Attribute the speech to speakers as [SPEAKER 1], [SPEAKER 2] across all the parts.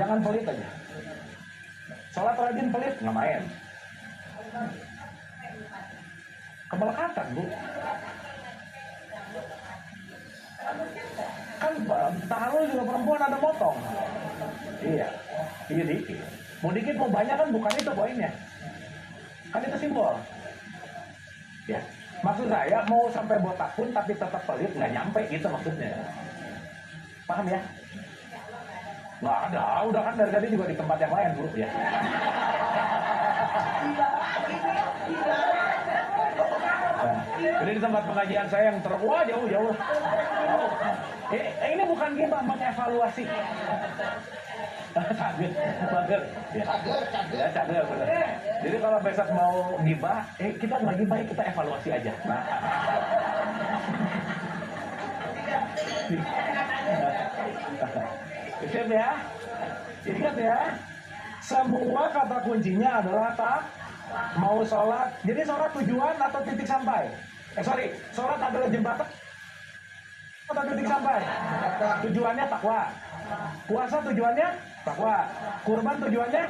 [SPEAKER 1] jangan pelit aja. Sholat rajin pelit, nggak main. Kemelekatan, Bu. Kan tahalul juga perempuan ada motong. Iya dikit. Mau dikit mau banyak kan bukan itu poinnya. Kan itu simbol. Ya, maksud saya mau sampai botak pun tapi tetap pelit nggak nyampe gitu maksudnya. Paham ya? Nggak ada, udah kan dari tadi juga di tempat yang lain buruk ya. Nah, jadi di tempat pengajian saya yang terwah jauh. Ini bukan gibah, mengevaluasi. Cager. Ya, cager. Jadi kalau besok mau gibah, kita nggak gibah, kita evaluasi aja. Nah. Siap ya? Ingat ya, semua kata kuncinya adalah tak mau sholat. Jadi sholat tujuan atau titik sampai? Sholat adalah jembatan atau titik sampai? Tujuannya takwa. Puasa tujuannya takwa. Kurban tujuannya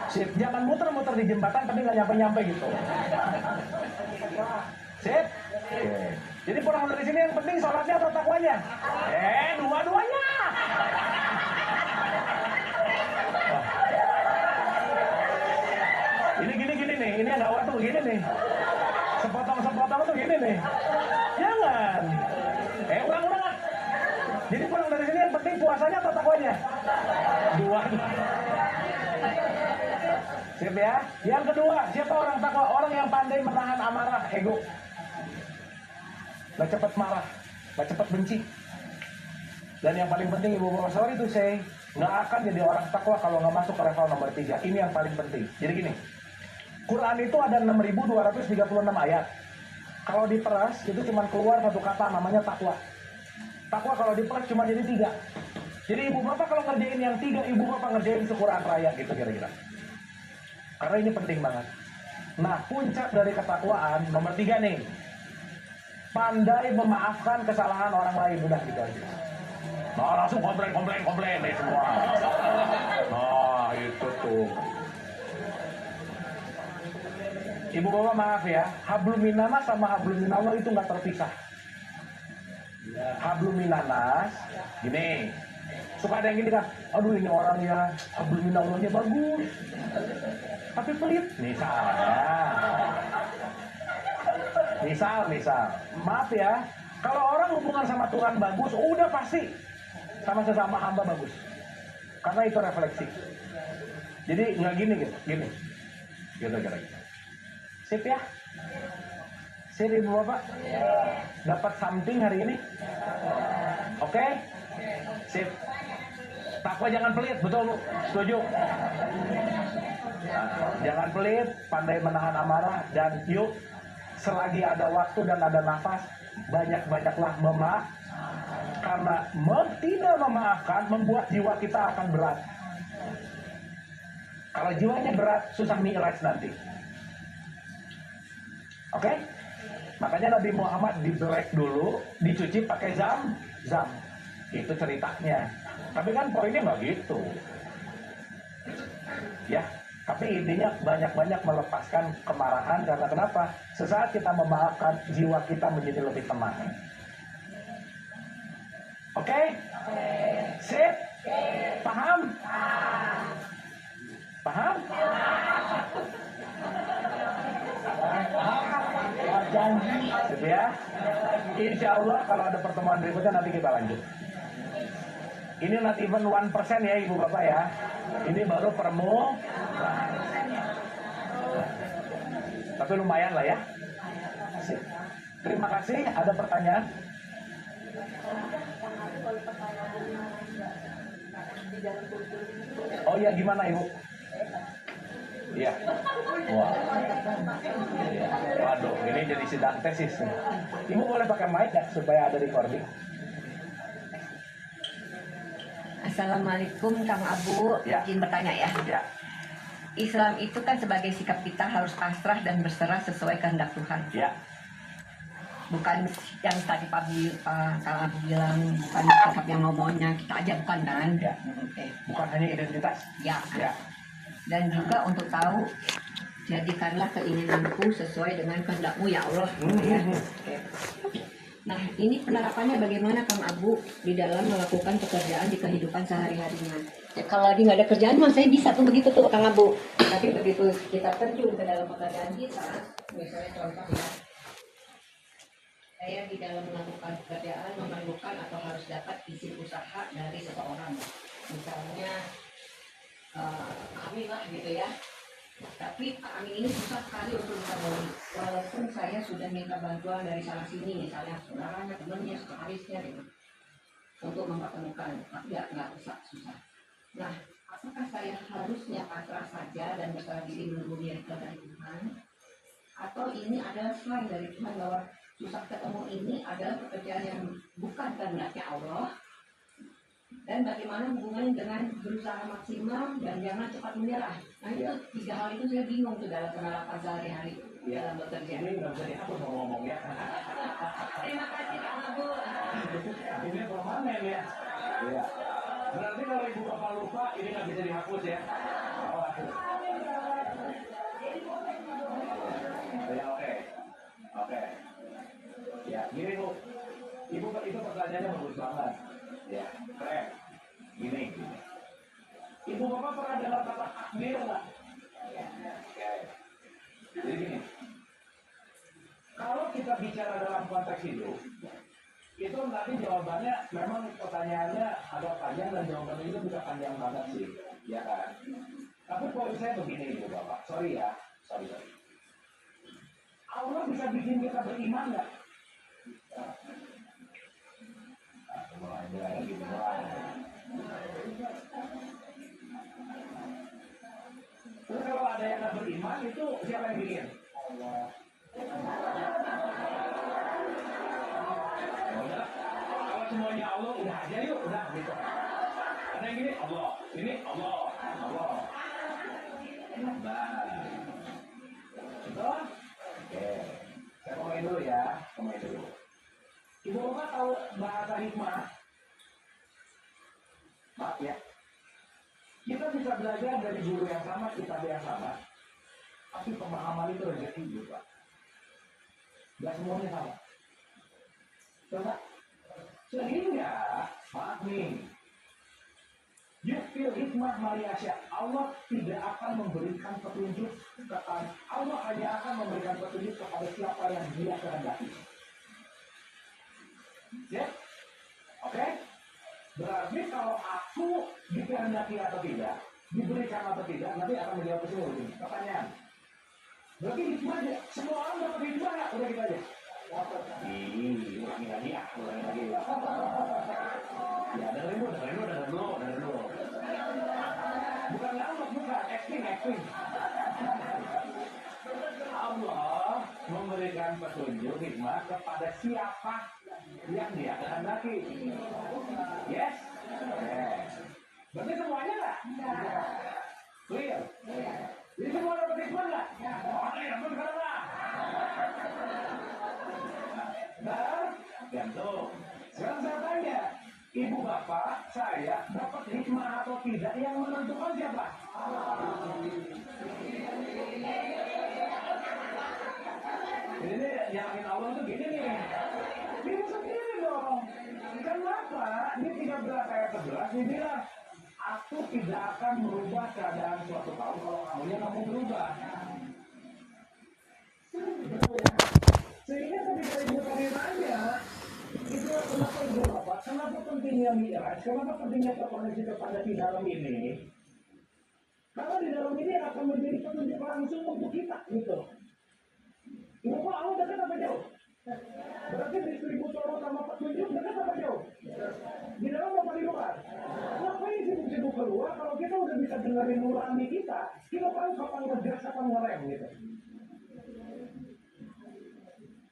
[SPEAKER 1] sip. Jangan muter-muter di jembatan tapi nggak nyampe-nyampe gitu. Sip. Oke. Jadi pulang dari sini yang penting sholatnya atau takwanya? Dua-duanya. Ini gini nih, ini yang gawat tuh gini nih. Sepotong tuh gini nih. Jangan. Ulang lah. Jadi pulang dari sini yang penting puasanya atau takwanya? Dua. Siap ya? Yang kedua, siapa orang takwa? Orang yang pandai menahan amarah, ego. Gak cepat marah, gak cepat benci. Dan yang paling penting Ibu Bapak sorry tuh saya nggak akan jadi orang takwa kalau nggak masuk ke level nomor 3. Ini yang paling penting. Jadi gini, Quran itu ada 6.236 ayat. Kalau diperas itu cuma keluar satu kata namanya takwa. Takwa kalau diperas cuma jadi 3. Jadi Ibu Bapak kalau ngerjain yang 3, Ibu Bapak ngerjain Quran raya gitu kira-kira. Karena ini penting banget. Nah, puncak dari ketakwaan nomor 3 nih. Pandai memaafkan kesalahan orang lain. Udah gitu aja. Nah, langsung komplain deh semua. Nah, itu tuh. Ibu Bapak maaf ya, hablum minanas sama hablum minallah itu nggak terpisah. Hablum minanas, gini. Suka ada yang gini kan, aduh ini orangnya hablum minallahnya bagus. Tapi pelit. Misal. Maaf ya, kalau orang hubungan sama Tuhan bagus, udah pasti sama sesama hamba bagus. Karena itu refleksi. Jadi nggak gini. Gitu. Sip ya? Sip Ibu Bapak? Dapat something hari ini? Oke? Sip. Takwa jangan pelit, betul Bu? Setuju? Nah, jangan pelit, pandai menahan amarah, dan yuk selagi ada waktu dan ada nafas, banyak-banyaklah memaaf. Karena tidak memaafkan membuat jiwa kita akan berat. Kalau jiwanya berat, susah mi'raj nanti. Oke? Makanya Nabi Muhammad di-break dulu, dicuci pakai zam. Itu ceritanya. Tapi kan poinnya nggak gitu. Ya, tapi intinya banyak-banyak melepaskan kemarahan. Karena kenapa? Sesaat kita memaafkan, jiwa kita menjadi lebih tenang. Oke? Sip? Paham? Paham? Janji. Sip ya? Insya Allah kalau ada pertemuan berikutnya nanti kita lanjut. Ini not even 1% ya Ibu Bapak ya. Ini baru tapi lumayan lah ya. Sip. Terima kasih. Ada pertanyaan? Oh iya, gimana Ibu? Iya. Wah. Waduh, ini jadi sidang tesis nih. Ibu boleh pakai mic ya supaya ada recording.
[SPEAKER 2] Assalamualaikum Kang Abu,
[SPEAKER 1] Ya.
[SPEAKER 2] izin bertanya ya.
[SPEAKER 1] Ya.
[SPEAKER 2] Islam itu kan sebagai sikap kita harus pasrah dan berserah sesuai kehendak Tuhan.
[SPEAKER 1] Ya.
[SPEAKER 2] bukan yang tadi Kang Abu bilang, bukan kitab yang ngomongnya kita aja, bukan kan?
[SPEAKER 1] Ya.
[SPEAKER 2] Oke.
[SPEAKER 1] Bukan hanya identitas.
[SPEAKER 2] Ya.
[SPEAKER 1] Ya.
[SPEAKER 2] Dan juga untuk tahu, jadikanlah keinginanku sesuai dengan kehendak-Mu ya Allah. Ya. Oke. Nah, ini penerapannya bagaimana Kang Abu di dalam melakukan pekerjaan di kehidupan sehari-harinya? Ya, kalau lagi nggak ada kerjaan mah saya bisa tuh begitu tuh Kang Abu. Tapi begitu kita terjun ke dalam pekerjaan kita, misalnya contoh ya, saya di dalam melakukan pekerjaan memerlukan atau harus dapat izin usaha dari seseorang. Misalnya kami lah gitu ya. Tapi kami ini susah sekali untuk mencari, walaupun saya sudah minta bantuan dari sana sini, misalnya saudaranya, temannya, sekretarisnya gitu, untuk mempertemukan, tapi nggak bisa, susah. Nah, apakah saya harusnya pasrah saja dan berserah diri menunggu miracle dari Tuhan, atau ini adalah sign dari Tuhan bahwa susah ketemu ini adalah pekerjaan yang bukan kehendaknya Allah? Dan bagaimana hubungannya dengan berusaha maksimal dan jangan cepat menyerah. Nah itu tiga hal itu saya bingung tuh dalam penerapan sehari-hari dalam bekerja.
[SPEAKER 1] Ini nggak bisa dihapus ngomong-ngomongnya.
[SPEAKER 2] Terima kasih Kang Abu.
[SPEAKER 1] Ini permanen ya. Iya. Berarti kalau ibu bapak lupa ini nggak bisa dihapus ya. Oh, ya oke. Ya gini bu, ibu itu pertanyaannya bagus banget. Ya, keren. Gini. Ibu bapak pernah dengar kata takdir nggak? Oke. Jadi gini. Kalau kita bicara dalam konteks hidup, itu nanti jawabannya memang pertanyaannya agak panjang dan jawabannya itu bisa panjang banget sih, ya kan? Tapi poin saya begini ibu bapak, sorry. Allah bisa bikin kita beriman nggak? Terus kalau ada yang nggak beriman itu siapa yang bikin? Allah. Kalau semuanya Allah udah aja yuk, udah gitu. Ada yang gini Allah, ini Allah. Nah, betul? Oke, saya komen dulu ya, Ibu bapak tahu bahasa hikmah? Maaf ya. Kita bisa belajar dari guru yang sama, kitab yang sama. Tapi pemahaman itu rezeki juga. Gak semuanya sama. Coba. Sehingga, maaf nih. Yuktil hikmah maliyasya. Allah tidak akan memberikan petunjuk kepada Allah hanya akan memberikan petunjuk kepada siapa yang dia kehendaki. Ya? Oke? Berarti kalau aku dikehendaki atau tidak, diberikan atau tidak, nanti akan menjawab kesini. Pertanyaan. Berarti hikmah aja. Semua orang dapat hikmah nggak? Udah gitu aja. Ulangi lagi. Ya, dengerin dulu. Bukan ngambek, bukan. Acting. Allah memberikan petunjuk hikmah kepada siapa yang dia kehendaki. Yes? Berarti semuanya nggak? Clear? Jadi semua dapat hikmah nggak? Oke, betul nggak? Gantung. Sekarang saya tanya, ibu bapak saya dapat hikmah atau tidak yang menentukan siapa? Ini nyalahin Allah tuh gini nih. Diri sendiri dong. Kenapa? Ini 13 ayat 11 ini bilang, aku tidak akan merubah keadaan suatu kaum kalau kamunya kamu berubah. Sehingga ketika ibu tadi nanya, itu kenapa ibu bapak? Kenapa pentingnya mi'raj? Kenapa pentingnya terkoneksi kepada di dalam ini? Karena di dalam ini akan menjadi petunjuk langsung untuk kita, gitu. Ibu bapak, Allah dekat apa jauh? Berarti distributor sama petunjuk dekat apa jauh? Di dalam apa di luar? Ngapain sibuk-sibuk keluar kalau kita udah bisa dengerin nurani kita tahu kapan ngegas, kapan ngerem, gitu.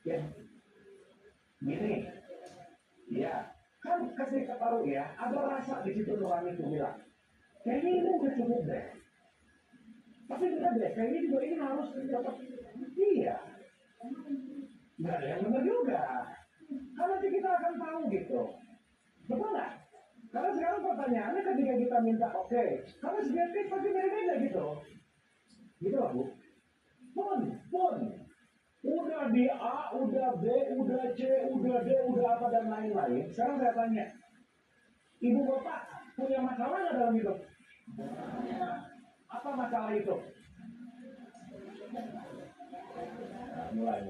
[SPEAKER 1] Ya, gini, ya, kan kasih ketaruh ya, ada rasa di situ nurani itu bilang, kayaknya ini udah cukup deh. Tapi enggak deh, kayaknya juga ini harus dapat, iya. Nggak ada yang benar juga. Karena nanti kita akan tahu gitu. Betul nggak? Karena sekarang pertanyaannya ketika kita minta oke, karena subjektif pasti beda-beda gitu. Gitu lah Bu. Pun. Udah di A, udah B, udah C, udah D, udah apa dan lain-lain. Sekarang saya tanya, Ibu Bapak punya masalah nggak dalam hidup? Apa masalah itu? Mulai.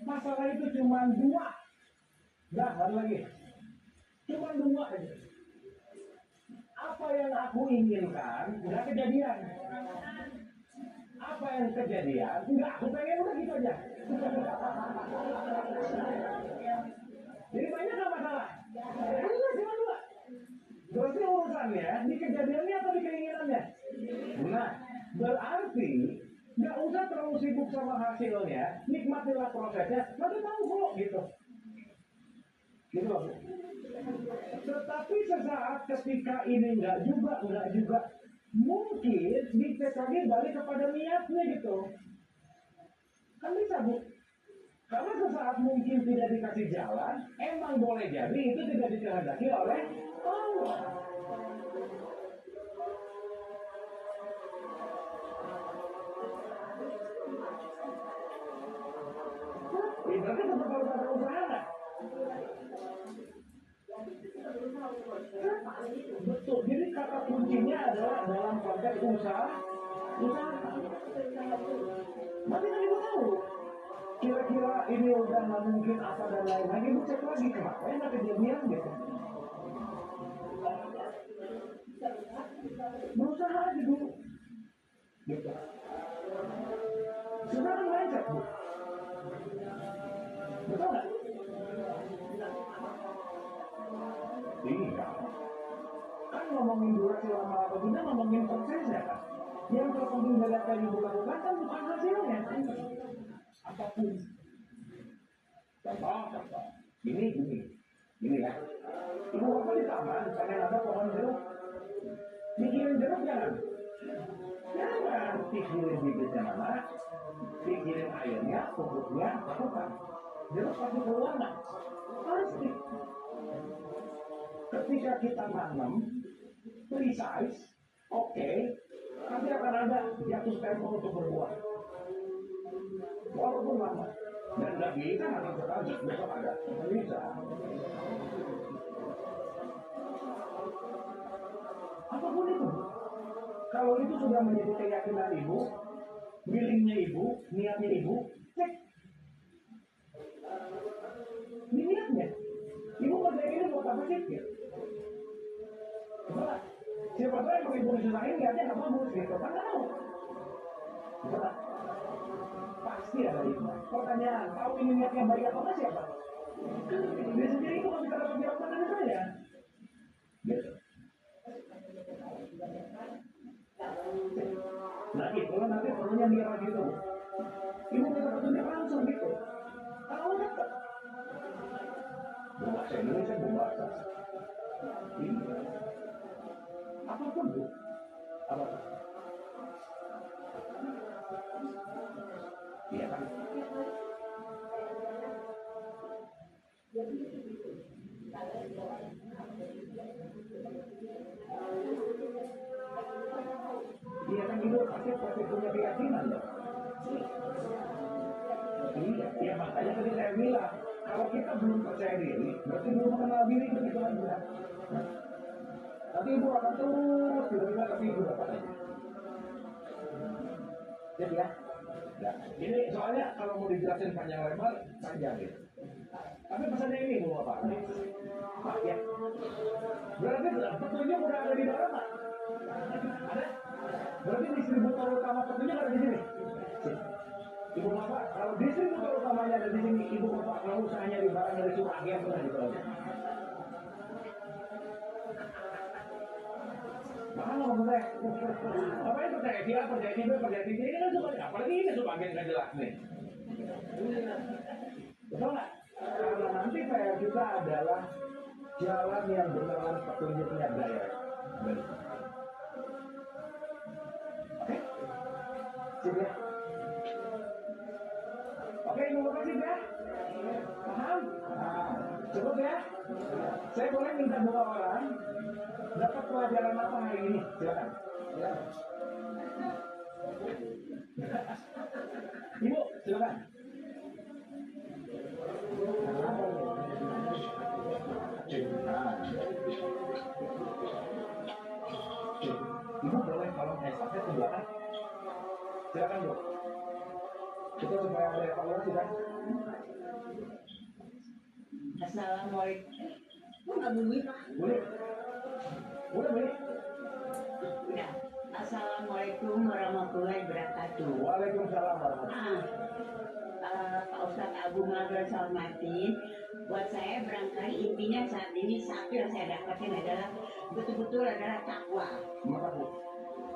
[SPEAKER 1] Masalah itu cuma dua. Nah, lagi. Cuma dua aja. Apa yang aku inginkan nggak kejadian. Apa yang kejadian nggak aku pengen, udah gitu aja. Jadi banyak nggak masalah? Enggak, cuma dua. Berarti urusannya di kejadiannya atau di keinginannya? Nah, berarti nggak usah terlalu sibuk sama hasilnya, nikmatilah prosesnya, nanti tahu kok gitu. Gitu loh. Tetapi sesaat ketika ini nggak juga, mungkin dicek lagi balik kepada niatnya gitu. Kan bisa Bu. Karena sesaat mungkin tidak dikasih jalan, emang boleh jadi itu tidak dikehendaki oleh Allah. Berarti tetap harus ada usaha nggak? Betul. Jadi kata kuncinya adalah dalam konteks usaha. Nanti kan Ibu tahu. Kira-kira ini udah nggak mungkin apa dan lain-lain. Ibu cek lagi kenapa ya nggak kejadian gitu. Berusaha aja dulu. Gitu. Sekarang mindset Bu. Betul nggak? Iya. Kan ngomongin durasi lama atau tidak, ngomongin prosesnya kan. Yang terpenting dari apa yang Ibu lakukan kan bukan hasilnya. Apapun. Contoh. Ini ya. Ibu Bapak di taman, pengen ada pohon jeruk. Mikirin jeruk jangan. Jangan pikirin bibitnya mana, pikirin airnya, pupuknya, lakukan. Jeruk pasti keluar nggak? Pasti. Ketika kita nanam, precise, oke, nanti akan ada jatuh tempo untuk berbuah. Walaupun lama. Dan nggak bisa nanam sekali, besok ada. Nggak bisa. Apapun itu. Kalau itu sudah menjadi keyakinan Ibu, willingnya Ibu, niatnya Ibu, cek. Ini niatnya. Ibu mau kayak gini buat apa sih? Coba. Siapa tahu yang Ibu disusahin niatnya nggak bagus gitu. Kan nggak tahu. Coba. Pasti ada hikmah. Pertanyaan, tahu ini niatnya baik atau nggak siapa? Dia sendiri itu masih dapat jawaban dari saya. Gitu. Nah itulah nanti perlunya mirah gitu. Ibu bisa petunjuk langsung gitu. Kalau dapat. Bahasa Indonesia berbahasa. Iya. Apapun Bu. Apa? Iya kan? Iya kan Ibu pasti punya keyakinan dong. Iya, makanya tadi saya bilang kalau kita belum percaya diri, berarti belum mengenal diri begitu aja. Nanti Ibu akan terus tiba-tiba tapi Ibu dapat aja. Jadi ya. Ya, ini soalnya kalau mau dijelasin panjang lebar panjang gitu. Tapi pesannya ini Bu Bapak. Pak ya. Berarti petunjuk udah ada di dalam Pak? Ada? Berarti distributor utama petunjuk ada di sini. Ibu Bapak, kalau distributor utamanya ada di sini, Ibu Bapak kalau usahanya di barang dari surat agen pernah gitu aja. Mahal loh menurut saya. Apa yang percaya dia, percaya B, percaya C, ini kan suka, apalagi ini suka agen nggak jelas nih. Betul nggak? Karena nanti PR kita adalah jalan yang beneran petunjuknya direct. Saya boleh minta 2 orang dapat pelajaran apa hari ini? Silakan. Ya. Ibu, silakan. Ibu boleh kalau estafet ke belakang. Silakan Bu. Kita supaya ada evaluasi kan.
[SPEAKER 2] Assalamualaikum. Nggak bunyi Pak.
[SPEAKER 1] Boleh. Boleh.
[SPEAKER 2] Udah. Assalamualaikum warahmatullahi wabarakatuh.
[SPEAKER 1] Waalaikumsalam warahmatullahi
[SPEAKER 2] Pak Ustadz Abu Madran Salmatin, buat saya barangkali intinya saat ini satu yang saya dapatkan adalah betul-betul adalah takwa.
[SPEAKER 1] wabarakatuh.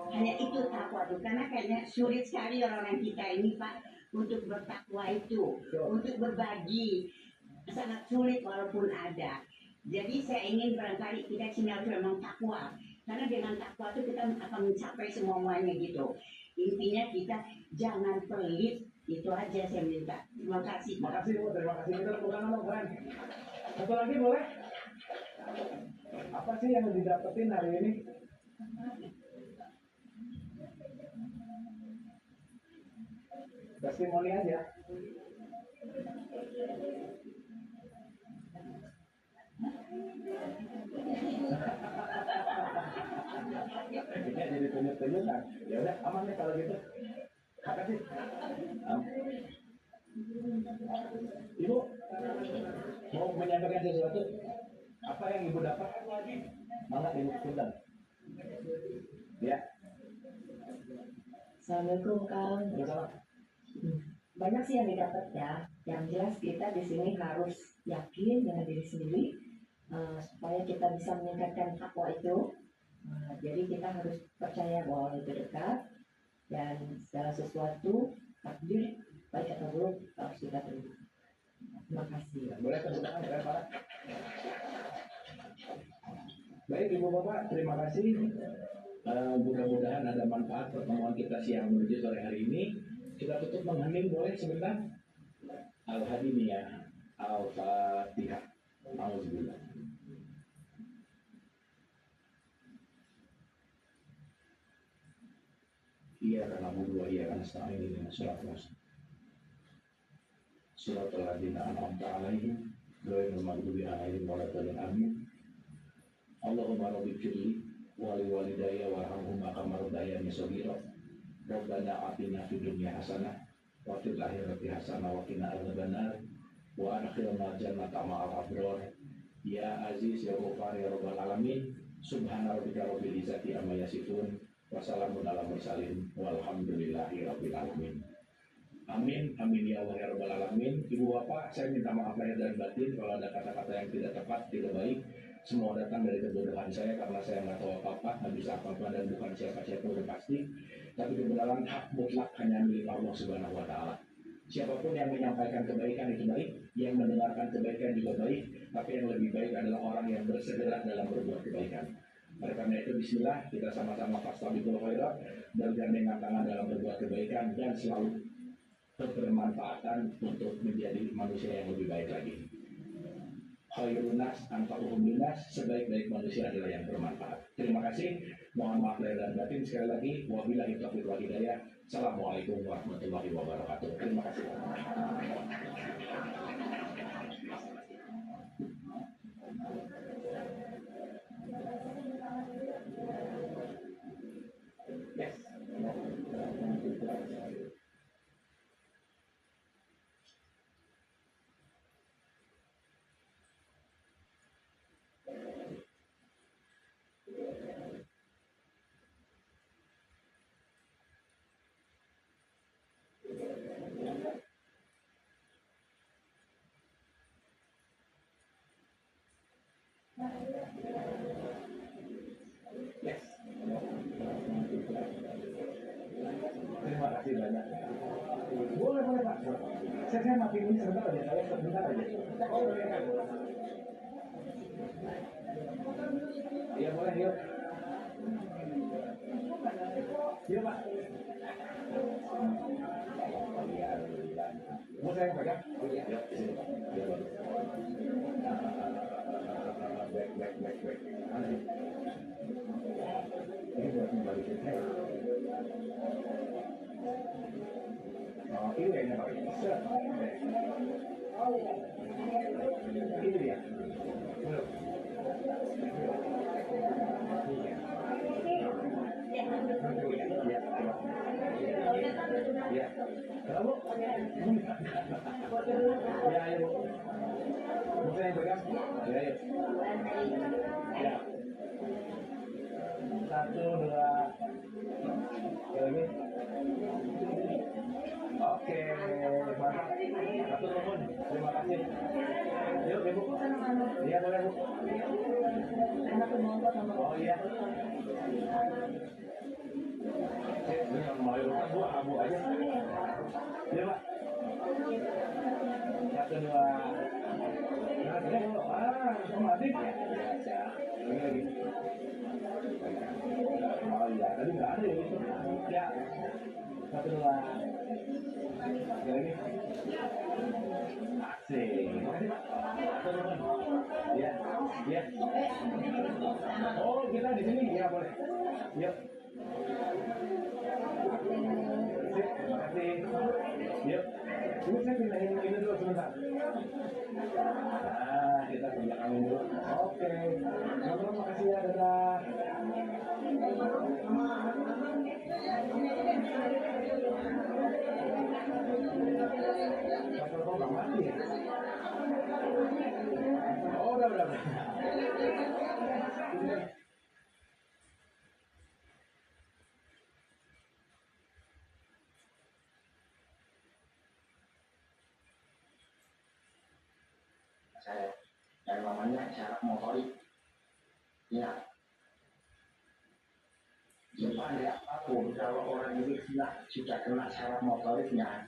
[SPEAKER 2] Hanya itu takwa tuh, karena kayaknya sulit sekali orang-orang kita ini Pak untuk bertakwa itu, untuk berbagi sangat sulit walaupun ada. Jadi saya ingin barangkali kita sinyal memang takwa, karena dengan takwa itu kita akan mencapai semuanya gitu. Intinya kita jangan pelit, itu aja saya minta. Terima kasih.
[SPEAKER 1] Makasih Bu, terima kasih. Kita tepuk tangan dong, keren. Satu lagi boleh? Apa sih yang didapetin hari ini? Testimoni aja. Ini jadi tunjuk-tunjukkan. Ya udah, aman deh kalau gitu. Makasih. Ibu mau menyampaikan sesuatu? Apa yang ibu dapat? Mangga ibu undang. Ya.
[SPEAKER 3] Assalamualaikum Kang.
[SPEAKER 1] Waalaikumsalam.
[SPEAKER 3] Banyak sih yang didapat ya. Yang jelas kita di sini harus yakin dengan diri sendiri supaya kita bisa meningkatkan takwa itu. Jadi kita harus percaya bahwa itu dekat dan segala sesuatu takdir baik atau buruk harus kita terima. Terima kasih.
[SPEAKER 1] Boleh tepuk tangan ya Pak. Baik Ibu Bapak, terima kasih. Mudah-mudahan ada manfaat pertemuan kita siang menuju sore hari ini. Kita tutup menghening boleh sebentar. Al-Hadimiyah Al-Fatihah. Alhamdulillah. Iya karena budu iya karena setengah ini dengan surat was. Surat al-Ladina an'amta alaihim ghairil maghdubi alaihim waladdallin amin. Allahumma rabbi firli wali walidayya warhamhuma kama rabbayani shaghira. Rabbana atina fid dunya hasanah wa fil akhirati hasanah wa qina adzabannar wa adkhilna jannata ma'al abrar. Ya Aziz ya Ghaffar ya Rabbal alamin. Subhana rabbika rabbil izzati amma yasifun. Wassalamun ala mursalin walhamdulillahi rabbil alamin. Amin, amin ya Allah ya Rabbal alamin. Ibu Bapak, saya minta maaf lahir dan batin kalau ada kata-kata yang tidak tepat, tidak baik. Semua datang dari kebodohan saya karena saya nggak tahu apa-apa, nggak bisa apa-apa dan bukan siapa-siapa udah pasti. Tapi kebenaran hak mutlak hanya milik Allah Subhanahu wa taala. Siapapun yang menyampaikan kebaikan itu baik, yang mendengarkan kebaikan juga baik, tapi yang lebih baik adalah orang yang bersegera dalam berbuat kebaikan. Oleh karena itu bismillah, kita sama-sama fastabiqul khairat, bergandengan tangan dalam berbuat kebaikan dan selalu bermanfaatan untuk menjadi manusia yang lebih baik lagi. Khairun nas anfa'uhum linnas, sebaik-baik manusia adalah yang bermanfaat. Terima kasih. Mohon maaf lahir dan batin sekali lagi. Wabillahi taufiq wal hidayah. Assalamualaikum warahmatullahi wabarakatuh. Terima kasih. Yes. Yes. Terima kasih banyak. Boleh Pak. Saya mati ini sebentar aja, saya sebentar aja. Oh, boleh kan? Iya boleh, yuk. Yuk Pak. Mau saya pegang? Iya. Yuk, sini Pak. Ini buat membalikin saya. Oh, ini kayaknya Pak. Set. Itu dia. Belum. Iya. Iya. Kenapa? Ya, ayo. Bisa yang pegang? Ya, ayo. Ya. Satu, dua. Oke, lagi. Oke, mantap. Satu nuhun. Terima kasih. Yuk, Ibu. Iya, boleh, Bu. Oh, iya. Ini yang mau urutan Bu, abu aja. Iya, Pak. Satu, dua. Nah, ini dulu. Sama adik. Biasa. Ini lagi. Oh iya, tadi nggak ada ya itu. Ya. Satu, dua. Oke, lagi. Asik. Makasih, Pak. Satu, dua. Iya. Iya. Oh, kita di sini. Ya, boleh. Yuk. Sip, terima kasih. Yuk. Ini saya pindahin ini dulu sebentar. Nah, kita kerja angin dulu. Oke. Teman-teman, makasih ya. Dadah. Pasal kau nggak mati ya? Oh, udah.
[SPEAKER 4] Saya yang namanya syarat motorik. Ya, supaya apapun kalau orang itu sudah kena syarat motoriknya,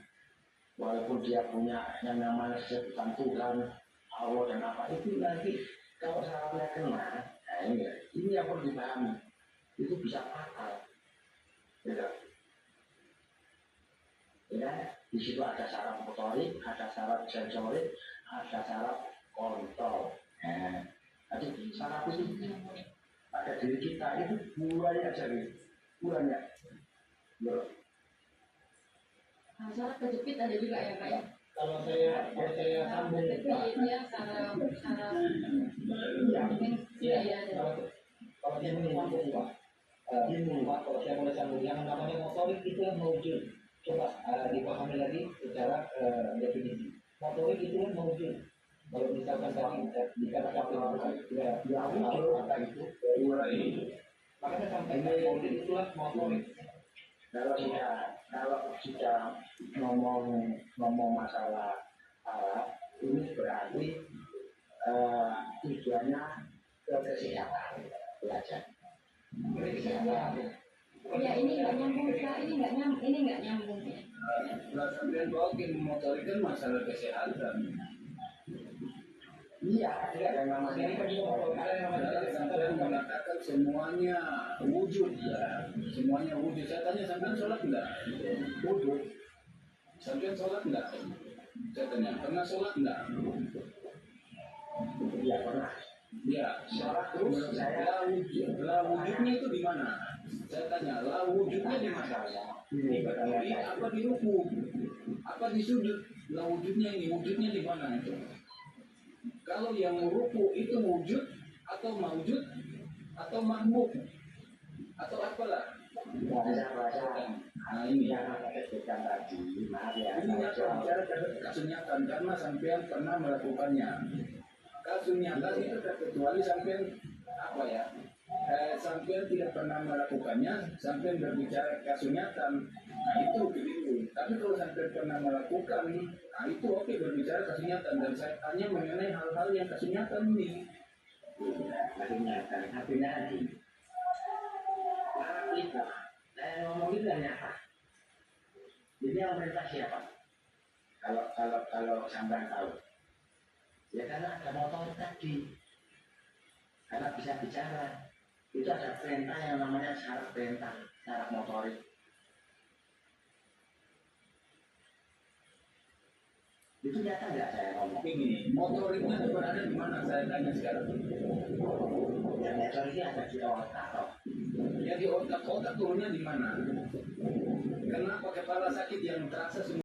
[SPEAKER 4] walaupun dia punya yang namanya sebutan Tuhan, Allah dan apa itu nanti kalau syaratnya kena, nah ini yang perlu dipahami, itu bisa fatal. Gitu. Ya, di situ ada syarat motorik, ada syarat sensorik, ada syarat kontrol. Nah, jadi syarat itu pada diri kita itu banyak sekali, banyak.
[SPEAKER 2] Syarat kejepit ada juga ya Pak ya?
[SPEAKER 4] Kalau saya sambung,
[SPEAKER 2] Kejepitnya syarat
[SPEAKER 4] kalau dia mengingat Pak, kalau saya boleh sambung, yang namanya motorik itu yang mewujud. Coba dipahami lagi secara definisi. Motorik itu yang mewujud. Kalau misalkan tadi dikatakan tidak maka itu makanya sampai motorik itulah motorik. Kalau kita ngomong masalah alat ini berarti tujuannya ke kesehatan belajar.
[SPEAKER 2] Ya ini nggak nyambung Pak, ini nggak nyambung ya.
[SPEAKER 5] Sampai walking motorik kan masalah kesehatan.
[SPEAKER 4] Iya, yang namanya ini kan
[SPEAKER 5] Sampai mengatakan semuanya wujud ya, semuanya wujud. Saya tanya sampai sholat enggak?
[SPEAKER 4] wujud.
[SPEAKER 5] Sampai sholat enggak? Saya tanya pernah sholat enggak?
[SPEAKER 4] Iya pernah.
[SPEAKER 5] Ya,
[SPEAKER 4] Sholat terus saya
[SPEAKER 5] lah wujudnya itu di mana? Saya tanya, lah wujudnya di mana?
[SPEAKER 4] ini
[SPEAKER 5] Di berdiri apa di ruku? Apa di sujud? Lah wujudnya di mana itu? Kalau yang ruku itu wujud atau maujud atau mahmud atau apalah?
[SPEAKER 4] bahasa
[SPEAKER 5] Nah ini
[SPEAKER 4] yang saya sebutkan tadi, maaf ya.
[SPEAKER 5] ini bicara kesunyatan karena sampean pernah melakukannya. Kesunyatan itu terkecuali sampean apa ya? Sampean tidak pernah melakukannya, sampean berbicara kesunyatan. Nah itu begitu. Tapi kalau sampean pernah melakukan, nah itu oke berbicara kesunyatan dan saya tanya mengenai hal-hal yang kesunyatan ini.
[SPEAKER 4] Kesunyatan, artinya tadi. Karena kita, saya ngomongin dari apa? Jadi yang perintah siapa? Kalau sampean tahu, ya karena ada motor tadi, karena bisa bicara. Itu ada perintah yang namanya syarat perintah, syarat motorik. Itu nyata nggak saya ngomong?
[SPEAKER 5] Ini motoriknya itu berada di mana saya tanya sekarang.
[SPEAKER 4] ini ada di otak.
[SPEAKER 5] Ya di otak turunnya di mana? Kenapa kepala sakit yang terasa semua